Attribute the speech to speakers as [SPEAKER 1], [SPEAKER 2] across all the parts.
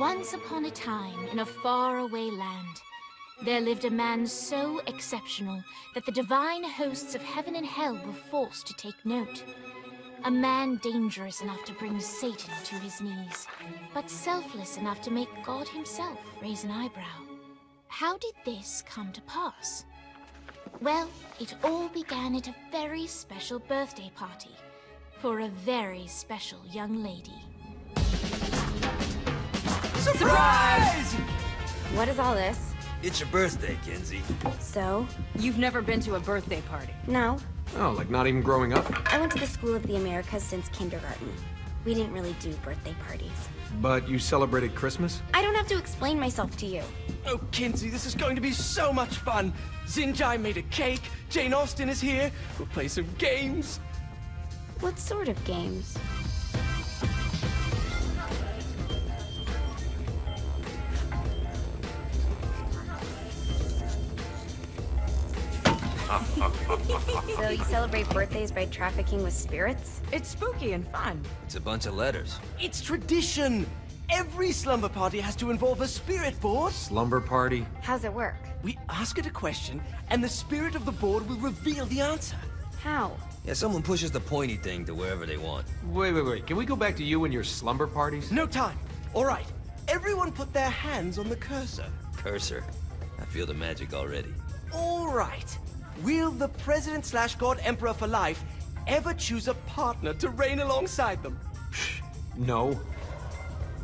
[SPEAKER 1] Once upon a time, in a faraway land, there lived a man so exceptional that the divine hosts of heaven and hell were forced to take note. A man dangerous enough to bring Satan to his knees, but selfless enough to make God himself raise an eyebrow. How did this come to pass? Well, it all began at a very special birthday party for a very special young lady.
[SPEAKER 2] Surprise!
[SPEAKER 3] What is all this?
[SPEAKER 4] It's your birthday, Kinzie.
[SPEAKER 3] So?
[SPEAKER 2] You've never been to a birthday party?
[SPEAKER 3] No.
[SPEAKER 5] Oh, like not even growing up?
[SPEAKER 3] I went to the School of the Americas since kindergarten. We didn't really do birthday parties.
[SPEAKER 5] But you celebrated Christmas?
[SPEAKER 3] I don't have to explain myself to you.
[SPEAKER 6] Oh, Kinzie, this is going to be so much fun. Xinjai made a cake, Jane Austen is here, we'll play some games.
[SPEAKER 3] What sort of games? So you celebrate birthdays by trafficking with spirits?
[SPEAKER 2] It's spooky and fun.
[SPEAKER 4] It's a bunch of letters.
[SPEAKER 6] It's tradition. Every slumber party has to involve a spirit board.
[SPEAKER 5] Slumber party?
[SPEAKER 3] How's it work?
[SPEAKER 6] We ask it a question, and the spirit of the board will reveal the answer.
[SPEAKER 3] How?
[SPEAKER 4] Yeah, someone pushes the pointy thing to wherever they want.
[SPEAKER 5] Wait. Can we go back to you and your slumber parties?
[SPEAKER 6] No time. All right. Everyone put their hands on the cursor.
[SPEAKER 4] Cursor. I feel the magic already.
[SPEAKER 6] All right. Will the President/God Emperor for life ever choose a partner to reign alongside them?
[SPEAKER 5] No.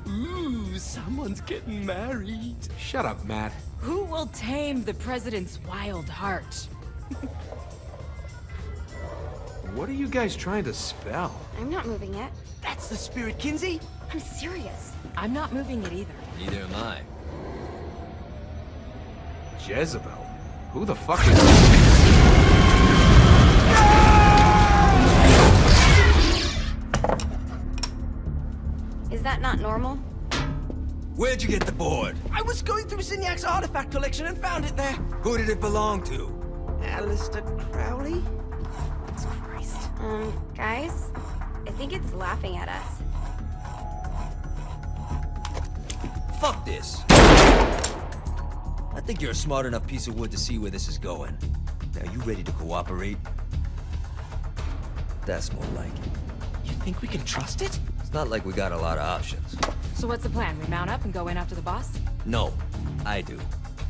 [SPEAKER 6] Ooh, someone's getting married.
[SPEAKER 5] Shut up, Matt.
[SPEAKER 2] Who will tame the president's wild heart?
[SPEAKER 5] What are you guys trying to spell?
[SPEAKER 3] I'm not moving it.
[SPEAKER 6] That's the spirit, Kinzie.
[SPEAKER 3] I'm serious.
[SPEAKER 2] I'm not moving it either.
[SPEAKER 4] Neither am I.
[SPEAKER 5] Jezebel? Who the fuck is...
[SPEAKER 3] Is that not normal?
[SPEAKER 4] Where'd you get the board?
[SPEAKER 6] I was going through Signac's artifact collection and found it there.
[SPEAKER 4] Who did it belong to?
[SPEAKER 6] Alistair Crowley?
[SPEAKER 3] Christ. Guys? I think it's laughing at us.
[SPEAKER 4] Fuck this. I think you're a smart enough piece of wood to see where this is going. Now, you ready to cooperate? That's more like it.
[SPEAKER 6] You think we can trust it?
[SPEAKER 4] It's not like we got a lot of options.
[SPEAKER 2] So what's the plan? We mount up and go in after the boss?
[SPEAKER 4] No, I do.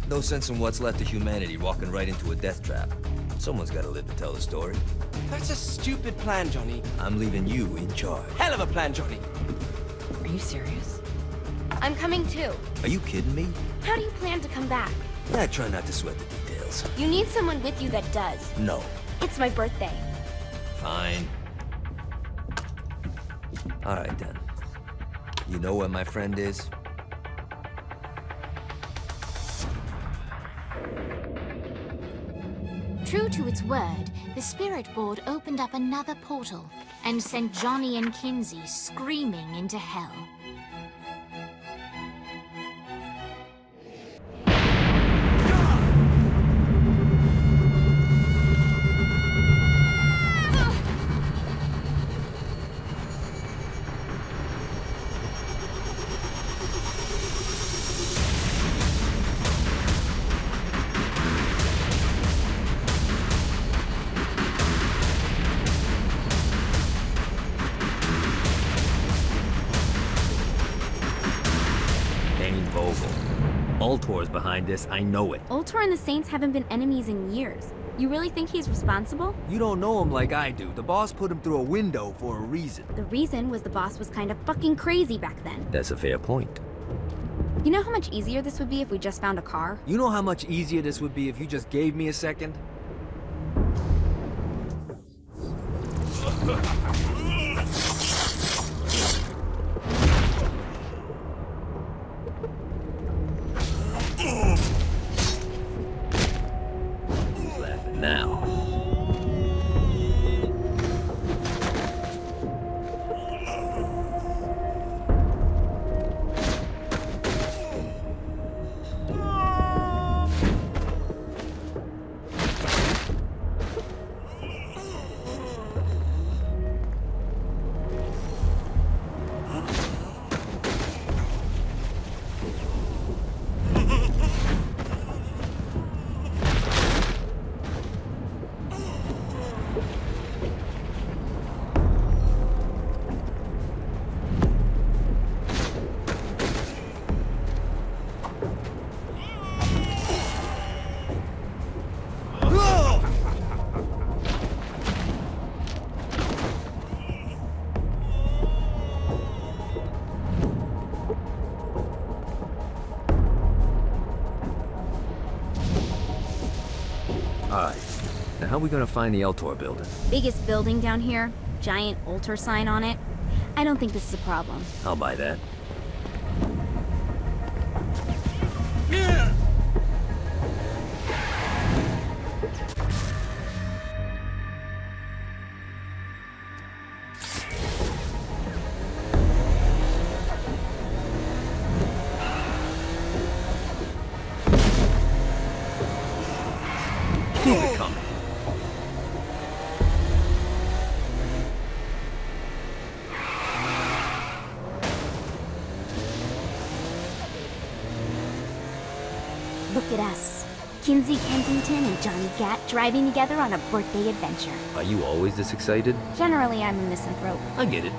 [SPEAKER 4] No sense in what's left of humanity walking right into a death trap. Someone's gotta live to tell the story.
[SPEAKER 6] That's a stupid plan, Johnny.
[SPEAKER 4] I'm leaving you in charge.
[SPEAKER 6] Hell of a plan, Johnny.
[SPEAKER 2] Are you serious?
[SPEAKER 3] I'm coming too.
[SPEAKER 4] Are you kidding me?
[SPEAKER 3] How do you plan to come back?
[SPEAKER 4] I try not to sweat the details.
[SPEAKER 3] You need someone with you that does.
[SPEAKER 4] No.
[SPEAKER 3] It's my birthday.
[SPEAKER 4] Fine. Alright then. You know where my friend is?
[SPEAKER 1] True to its word, the spirit board opened up another portal and sent Johnny and Kinzie screaming into hell.
[SPEAKER 4] Ultor's behind this, I know it.
[SPEAKER 3] Ultor and the Saints haven't been enemies in years. You really think he's responsible?
[SPEAKER 4] You don't know him like I do. The boss put him through a window for a reason.
[SPEAKER 3] The reason was the boss was kind of fucking crazy back then.
[SPEAKER 4] That's a fair point.
[SPEAKER 3] You know how much easier this would be if we just found a car?
[SPEAKER 4] You know how much easier this would be if you just gave me a second? Who's laughing now? Alright. Now how are we gonna find the Eltor building?
[SPEAKER 7] Biggest building down here, giant altar sign on it. I don't think this is a problem.
[SPEAKER 4] I'll buy that. Keep it coming.
[SPEAKER 7] Look at us. Kinzie Kenshington and Johnny Gat driving together on a birthday adventure.
[SPEAKER 4] Are you always this excited?
[SPEAKER 7] Generally, I'm a misanthrope.
[SPEAKER 4] I get it.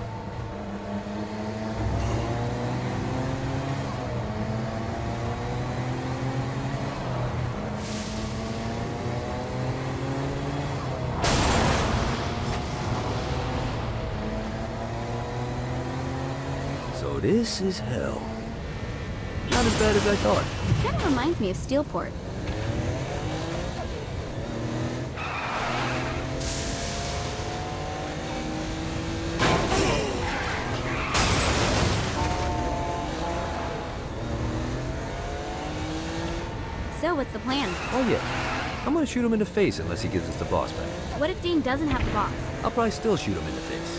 [SPEAKER 4] So this is hell. Not as bad as I thought.
[SPEAKER 7] Kind of reminds me of Steelport. So, what's the plan?
[SPEAKER 4] Oh yeah. I'm gonna shoot him in the face unless he gives us the boss back.
[SPEAKER 7] What if Dane doesn't have the boss?
[SPEAKER 4] I'll probably still shoot him in the face.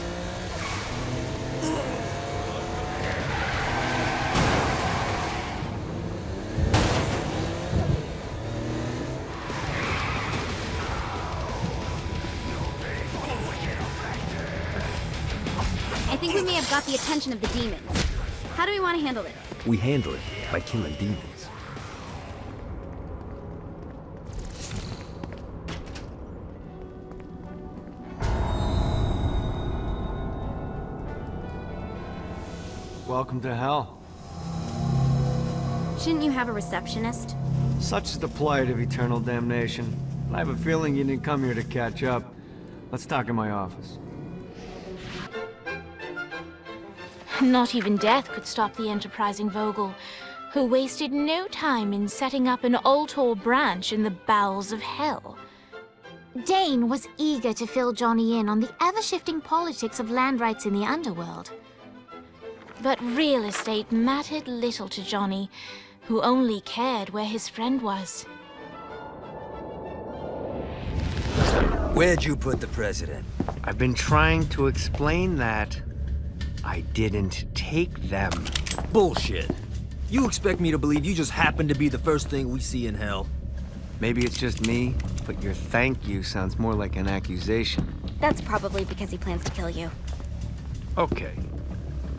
[SPEAKER 7] I think we may have got the attention of the demons. How do we want to handle this?
[SPEAKER 4] We handle it by killing demons.
[SPEAKER 8] Welcome to hell.
[SPEAKER 7] Shouldn't you have a receptionist?
[SPEAKER 8] Such is the plight of eternal damnation. I have a feeling you didn't come here to catch up. Let's talk in my office.
[SPEAKER 1] Not even death could stop the enterprising Vogel, who wasted no time in setting up an Altor branch in the bowels of hell. Dane was eager to fill Johnny in on the ever-shifting politics of land rights in the underworld. But real estate mattered little to Johnny, who only cared where his friend was.
[SPEAKER 4] Where'd you put the president?
[SPEAKER 8] I've been trying to explain that. I didn't take them.
[SPEAKER 4] Bullshit. You expect me to believe you just happened to be the first thing we see in hell?
[SPEAKER 8] Maybe it's just me, but your thank you sounds more like an accusation.
[SPEAKER 7] That's probably because he plans to kill you.
[SPEAKER 8] Okay.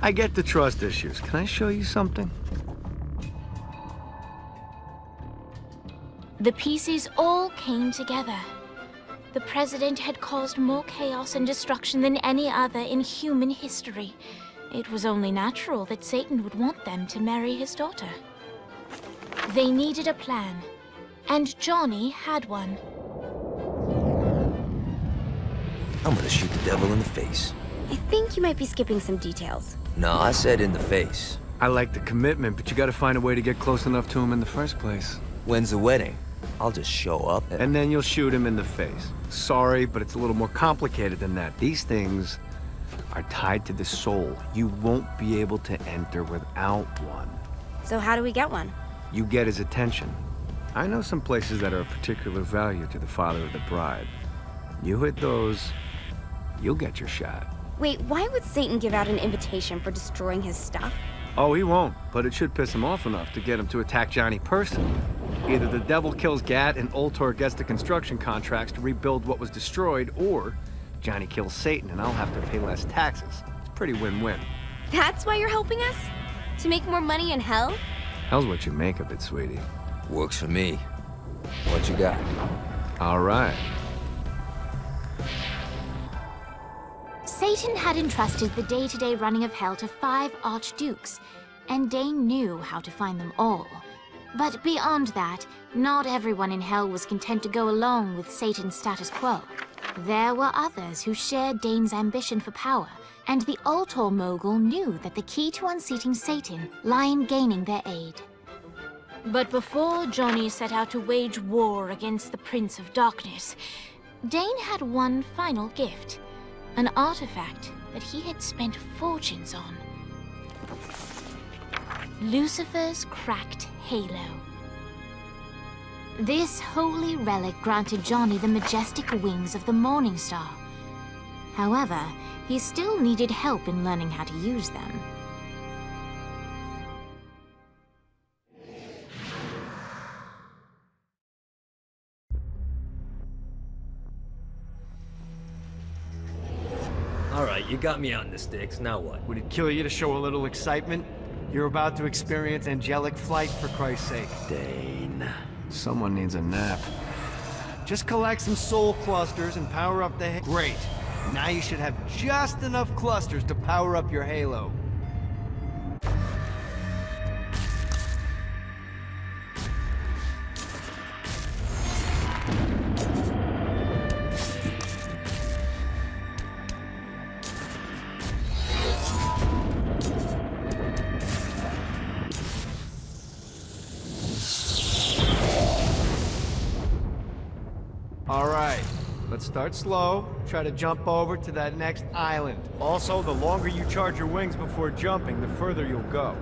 [SPEAKER 8] I get the trust issues. Can I show you something?
[SPEAKER 1] The pieces all came together. The president had caused more chaos and destruction than any other in human history. It was only natural that Satan would want them to marry his daughter. They needed a plan, and Johnny had one.
[SPEAKER 4] I'm gonna shoot the devil in the face.
[SPEAKER 7] I think you might be skipping some details.
[SPEAKER 4] No, I said in the face.
[SPEAKER 8] I like the commitment, but you gotta find a way to get close enough to him in the first place.
[SPEAKER 4] When's the wedding? I'll just show up
[SPEAKER 8] And then you'll shoot him in the face. Sorry, but it's a little more complicated than that. These things are tied to the soul. You won't be able to enter without one.
[SPEAKER 7] So how do we get one?
[SPEAKER 8] You get his attention. I know some places that are of particular value to the father of the bride. You hit those, you'll get your shot.
[SPEAKER 7] Wait, why would Satan give out an invitation for destroying his stuff?
[SPEAKER 8] Oh, he won't, but it should piss him off enough to get him to attack Johnny personally. Either the devil kills Gat and Altor gets the construction contracts to rebuild what was destroyed, or Johnny kills Satan and I'll have to pay less taxes. It's pretty win-win.
[SPEAKER 7] That's why you're helping us? To make more money in hell?
[SPEAKER 8] Hell's what you make of it, sweetie.
[SPEAKER 4] Works for me. What you got?
[SPEAKER 8] All right.
[SPEAKER 1] Satan had entrusted the day-to-day running of hell to 5 archdukes, and Dane knew how to find them all. But beyond that, not everyone in hell was content to go along with Satan's status quo. There were others who shared Dane's ambition for power, and the Altor mogul knew that the key to unseating Satan lay in gaining their aid. But before Johnny set out to wage war against the Prince of Darkness, Dane had one final gift, an artifact that he had spent fortunes on. Lucifer's cracked halo. This holy relic granted Johnny the majestic wings of the Morning Star. However, he still needed help in learning how to use them.
[SPEAKER 4] All right, you got me on the sticks. Now what?
[SPEAKER 8] Would it kill you to show a little excitement? You're about to experience angelic flight, for Christ's sake.
[SPEAKER 4] Dane.
[SPEAKER 8] Someone needs a nap. Just collect some soul clusters and power up the Great. Now you should have just enough clusters to power up your halo. All right, let's start slow. Try to jump over to that next island. Also, the longer you charge your wings before jumping, the further you'll go.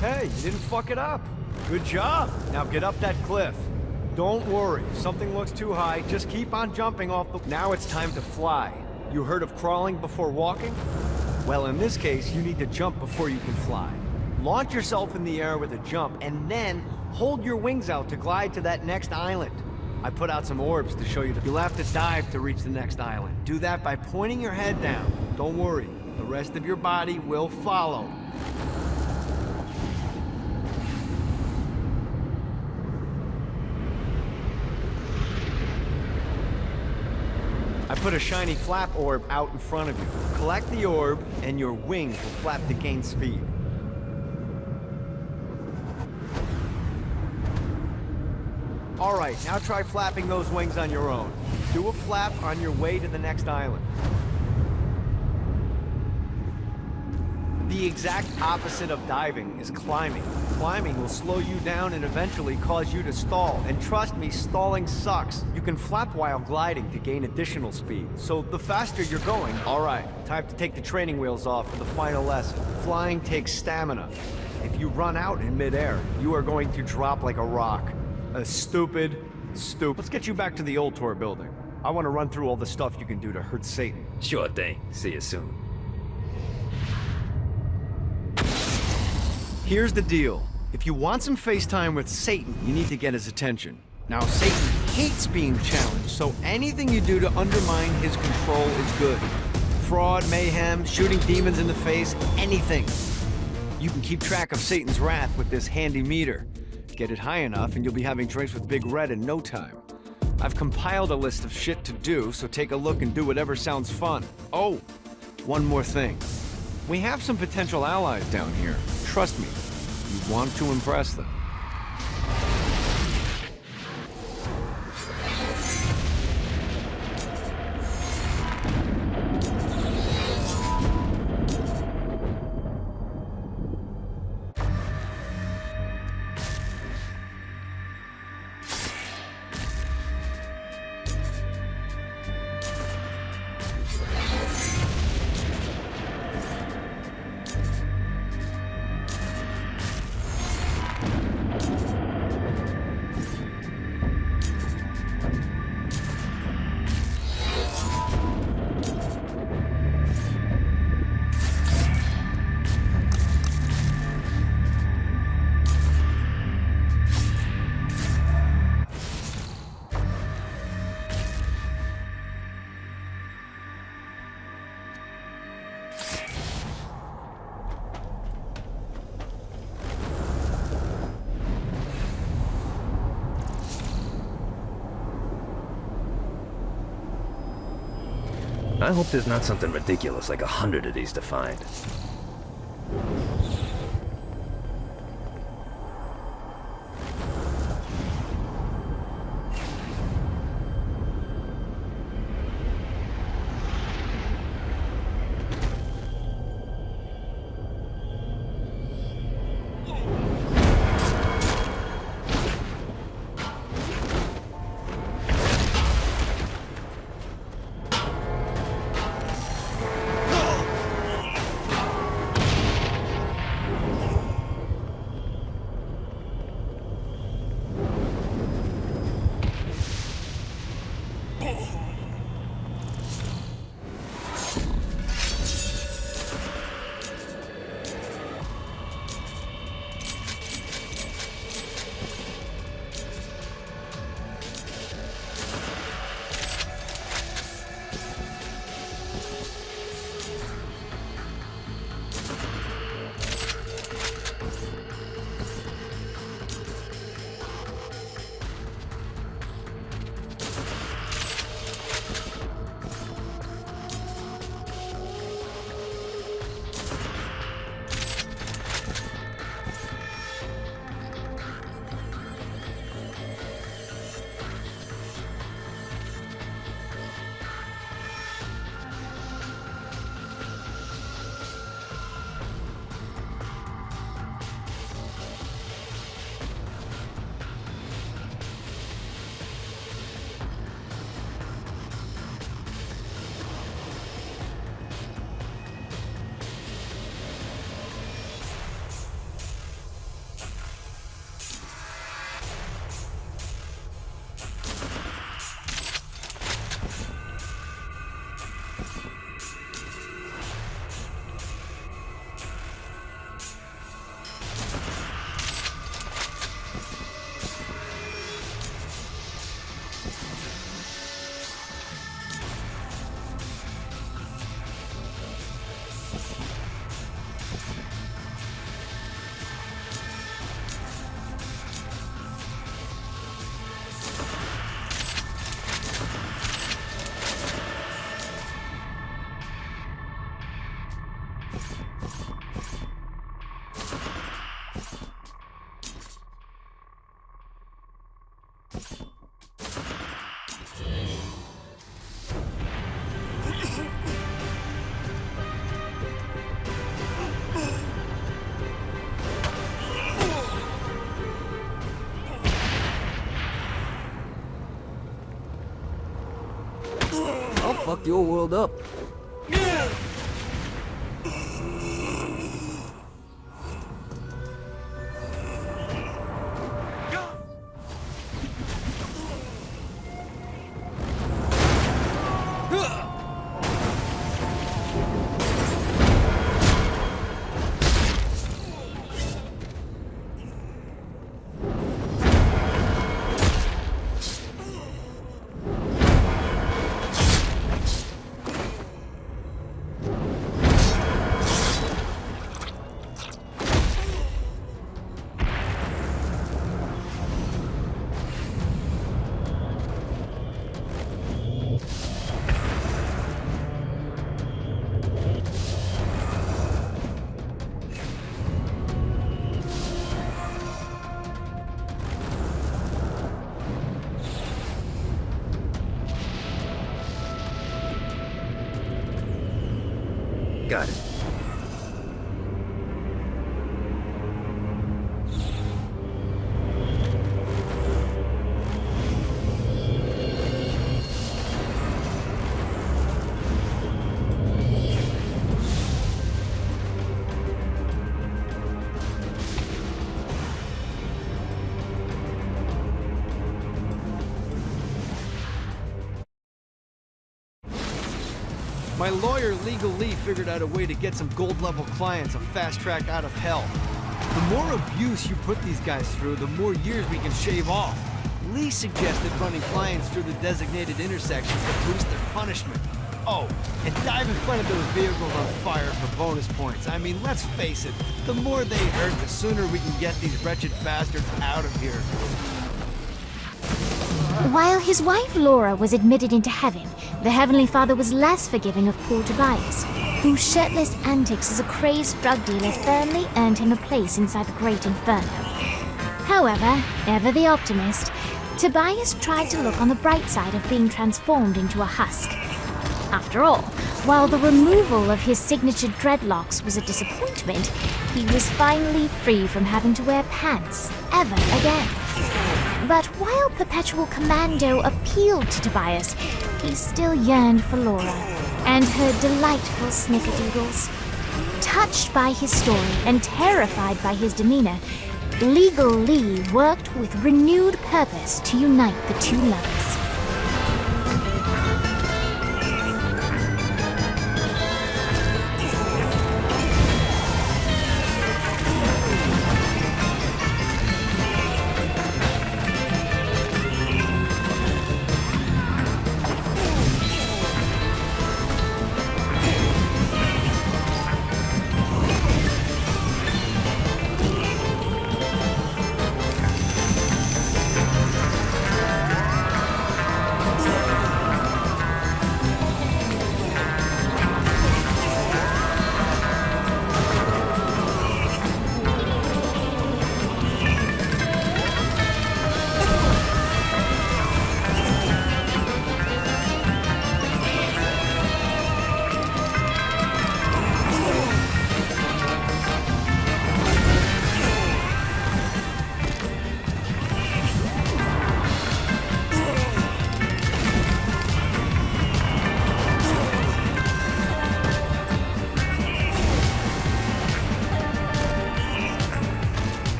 [SPEAKER 8] Hey, you didn't fuck it up. Good job. Now get up that cliff. Don't worry, if something looks too high, just keep on jumping off the... Now it's time to fly. You heard of crawling before walking? Well, in this case, you need to jump before you can fly. Launch yourself in the air with a jump, and then hold your wings out to glide to that next island. I put out some orbs to show you that you'll have to dive to reach the next island. Do that by pointing your head down. Don't worry, the rest of your body will follow. I put a shiny flap orb out in front of you. Collect the orb, and your wings will flap to gain speed. All right, now try flapping those wings on your own. Do a flap on your way to the next island. The exact opposite of diving is climbing. Climbing will slow you down and eventually cause you to stall. And trust me, stalling sucks. You can flap while gliding to gain additional speed. So the faster you're going... All right, time to take the training wheels off for the final lesson. Flying takes stamina. If you run out in midair, you are going to drop like a rock. Stupid. Let's get you back to the old tour building. I want to run through all the stuff you can do to hurt Satan.
[SPEAKER 4] Sure thing. See you soon.
[SPEAKER 8] Here's the deal. If you want some FaceTime with Satan, you need to get his attention. Now, Satan hates being challenged, so anything you do to undermine his control is good. Fraud, mayhem, shooting demons in the face, anything. You can keep track of Satan's wrath with this handy meter. Get it high enough and you'll be having drinks with Big Red in no time. I've compiled a list of shit to do, so take a look and do whatever sounds fun. Oh, one more thing. We have some potential allies down here. Trust me, you want to impress them.
[SPEAKER 4] I hope there's not something ridiculous like 100 of these to find. I'll fuck your world up. Got it.
[SPEAKER 8] My lawyer, Legal Lee, figured out a way to get some gold-level clients a fast track out of hell. The more abuse you put these guys through, the more years we can shave off. Lee suggested running clients through the designated intersections to boost their punishment. Oh, and dive in front of those vehicles on fire for bonus points. I mean, let's face it, the more they hurt, the sooner we can get these wretched bastards out of here.
[SPEAKER 1] While his wife Laura was admitted into heaven, the Heavenly Father was less forgiving of poor Tobias, whose shirtless antics as a crazed drug dealer firmly earned him a place inside the Great Inferno. However, ever the optimist, Tobias tried to look on the bright side of being transformed into a husk. After all, while the removal of his signature dreadlocks was a disappointment, he was finally free from having to wear pants ever again. But while Perpetual Commando appealed to Tobias, he still yearned for Laura and her delightful snickerdoodles. Touched by his story and terrified by his demeanor, Legal Lee worked with renewed purpose to unite the two lovers.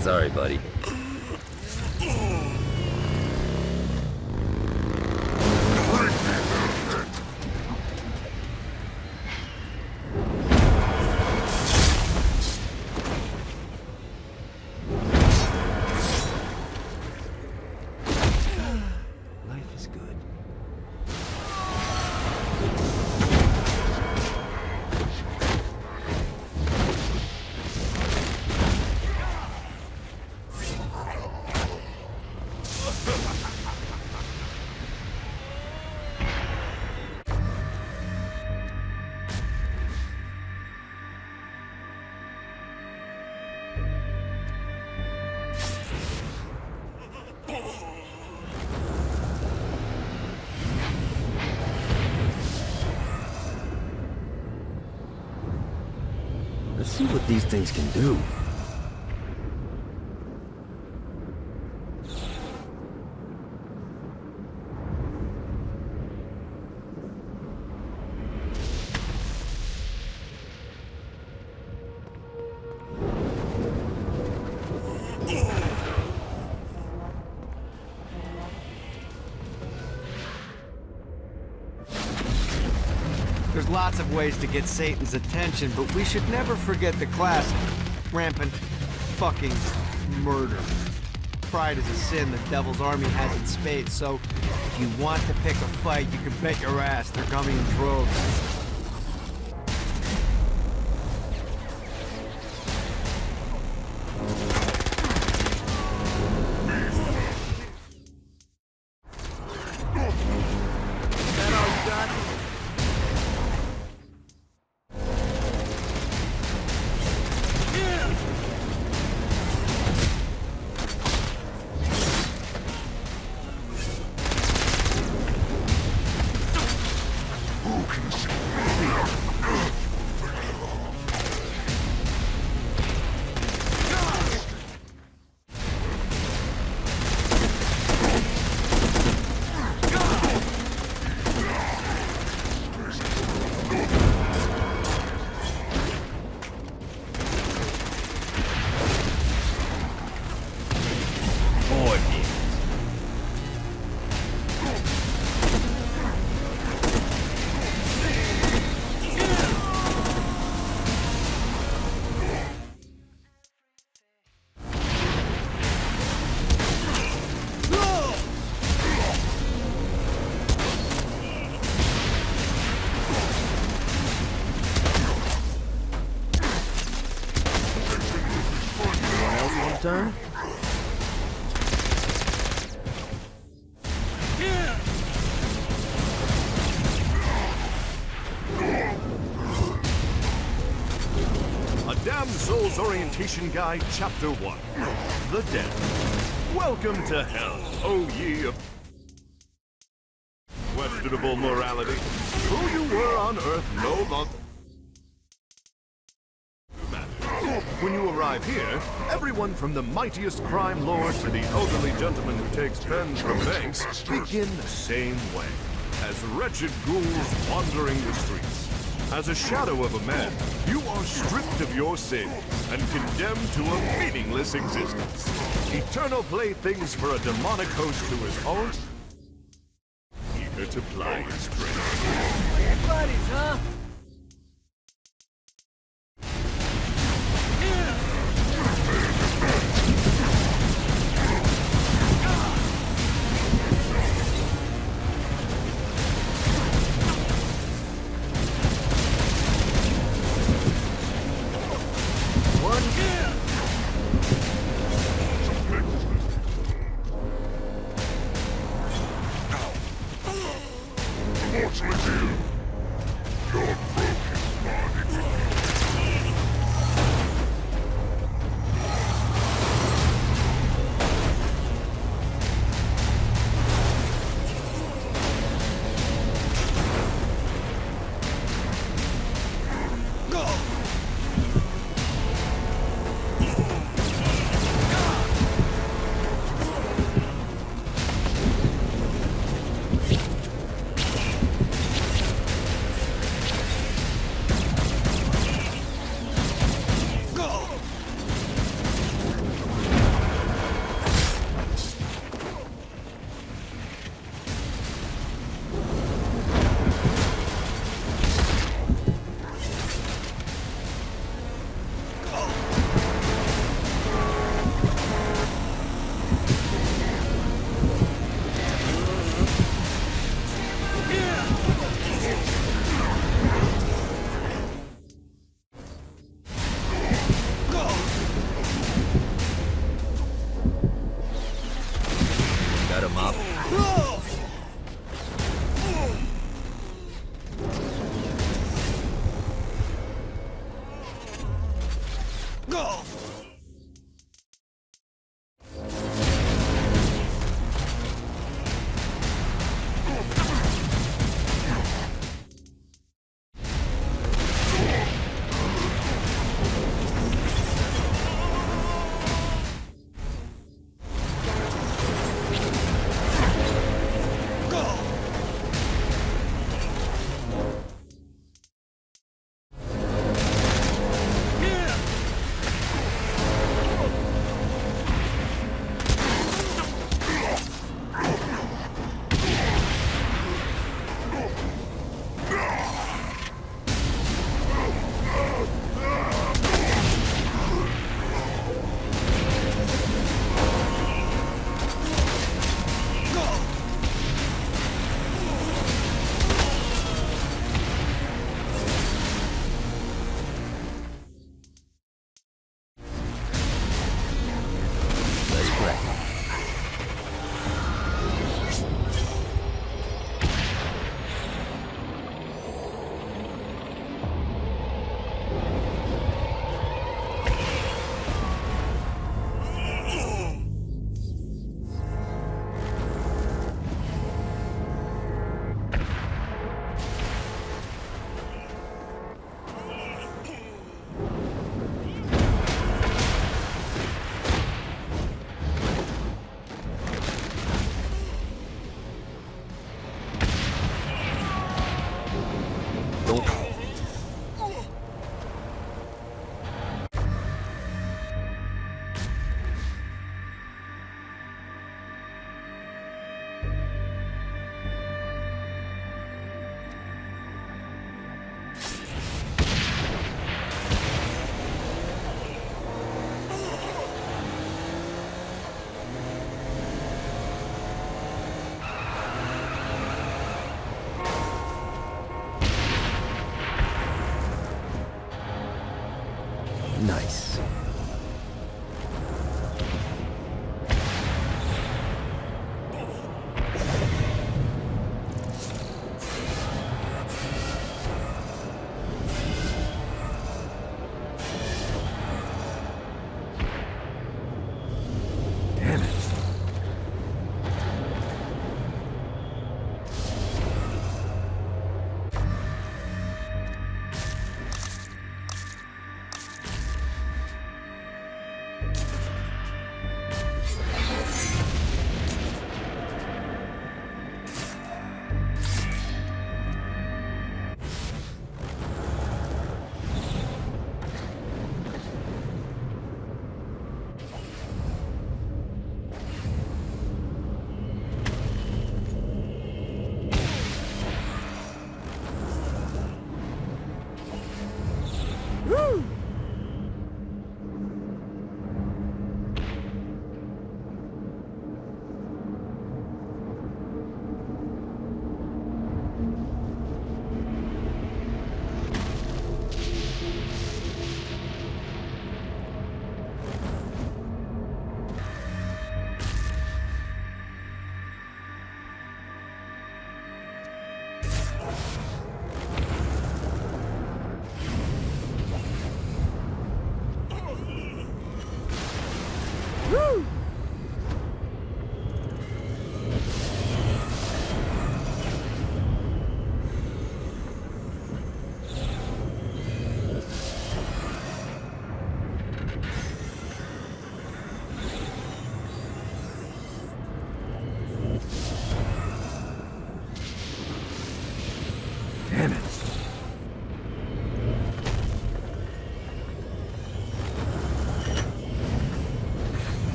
[SPEAKER 4] Sorry, buddy. Life is good. Let's see what these things can do.
[SPEAKER 8] There's lots of ways to get Satan's attention, but we should never forget the classic. Rampant fucking murder. Pride is a sin the devil's army has in spades, so if you want to pick a fight, you can bet your ass they're coming in droves.
[SPEAKER 9] Who can see? Soul's Orientation Guide, Chapter 1. The Dead. Welcome to Hell, O ye of questionable morality. Who you were on Earth no longer matters. When you arrive here, everyone from the mightiest crime lord to the elderly gentleman who takes pens from banks begin the same way, as wretched ghouls wandering the streets. As a shadow of a man, you are stripped of your sin and condemned to a meaningless existence. Eternal playthings for a demonic host who is all eager to ply his trade.
[SPEAKER 6] Buddies, huh?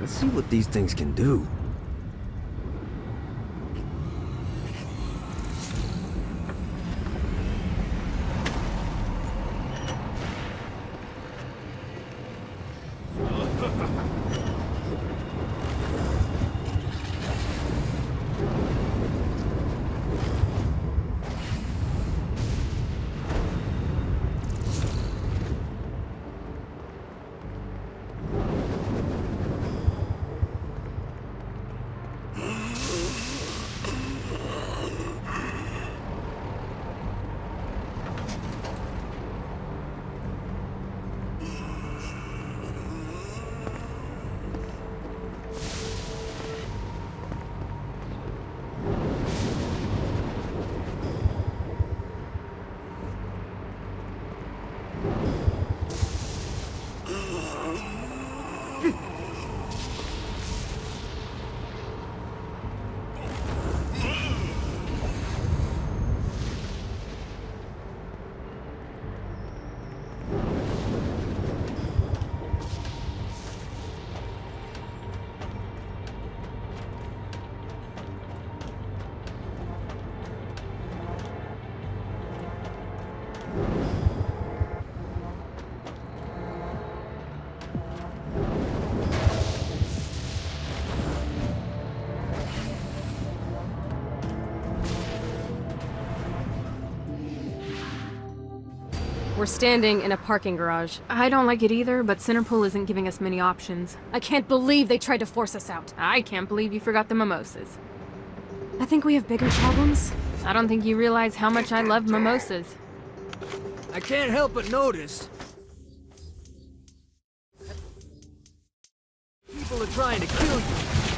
[SPEAKER 4] Let's see what these things can do.
[SPEAKER 10] We're standing in a parking garage. I don't like it either, but Centerpool isn't giving us many options.
[SPEAKER 2] I can't believe they tried to force us out.
[SPEAKER 10] I can't believe you forgot the mimosas.
[SPEAKER 2] I think we have bigger problems.
[SPEAKER 10] I don't think you realize how much I love mimosas.
[SPEAKER 4] I can't help but notice. People are trying to kill you.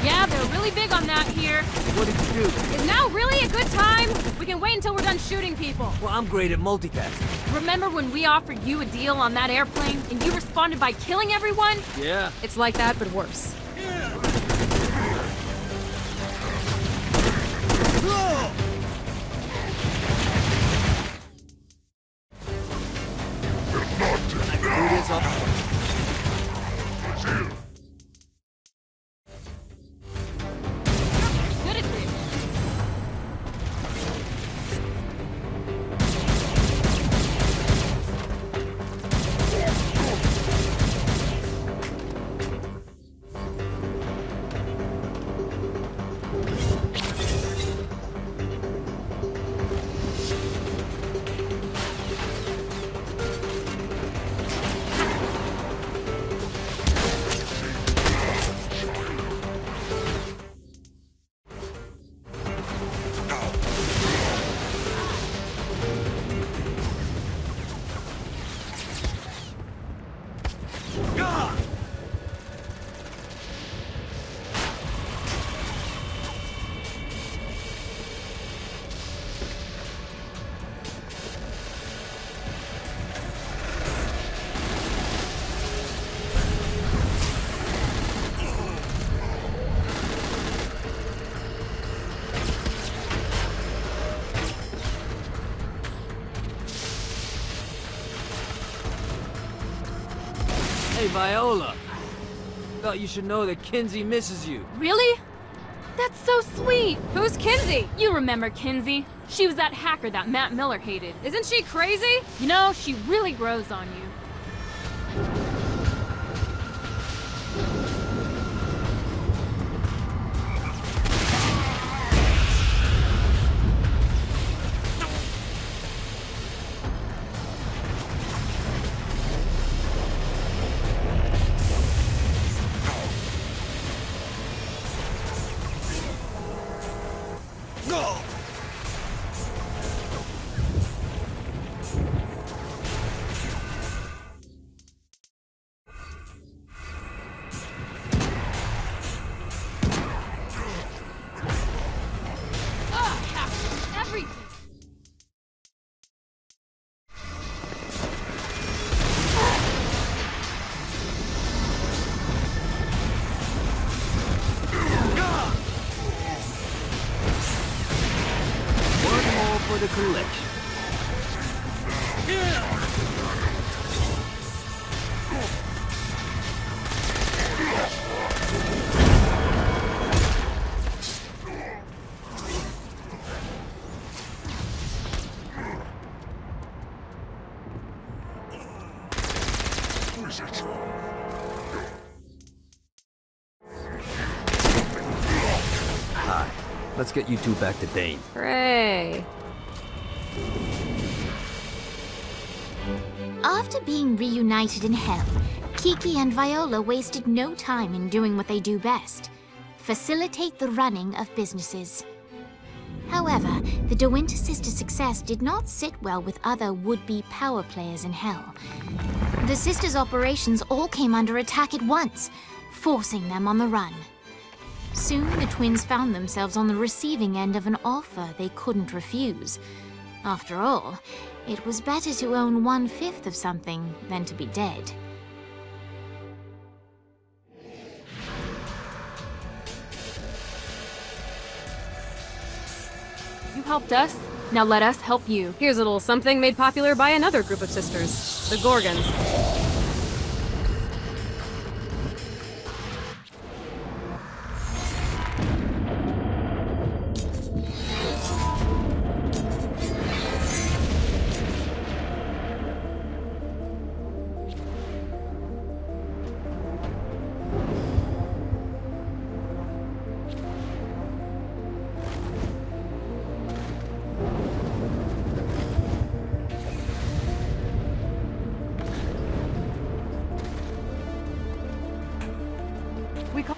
[SPEAKER 10] Yeah, they're really big on that here.
[SPEAKER 4] What did you do?
[SPEAKER 10] Is now really a good time? We can wait until we're done shooting people.
[SPEAKER 4] Well, I'm great at multitasking.
[SPEAKER 10] Remember when we offered you a deal on that airplane and you responded by killing everyone?
[SPEAKER 4] Yeah.
[SPEAKER 10] It's like that, but worse. Good at this.
[SPEAKER 4] Hey, Viola. Thought you should know that Kinzie misses you.
[SPEAKER 10] Really? That's so sweet. Who's Kinzie? You remember Kinzie. She was that hacker that Matt Miller hated. Isn't she crazy? You know, she really grows on you.
[SPEAKER 4] For the collection. Let's get you two back to Dane.
[SPEAKER 3] Hooray.
[SPEAKER 1] After being reunited in hell, Kiki and Viola wasted no time in doing what they do best: facilitate the running of businesses. However, the De Winter sisters' success did not sit well with other would-be power players in hell. The sisters' operations all came under attack at once, forcing them on the run. Soon, the twins found themselves on the receiving end of an offer they couldn't refuse. After all, it was better to own 1/5 of something than to be dead.
[SPEAKER 10] You helped us, now let us help you.
[SPEAKER 2] Here's a little something made popular by another group of sisters, the Gorgons. We call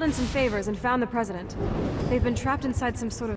[SPEAKER 2] in some favors and found the president. They've been trapped inside some sort of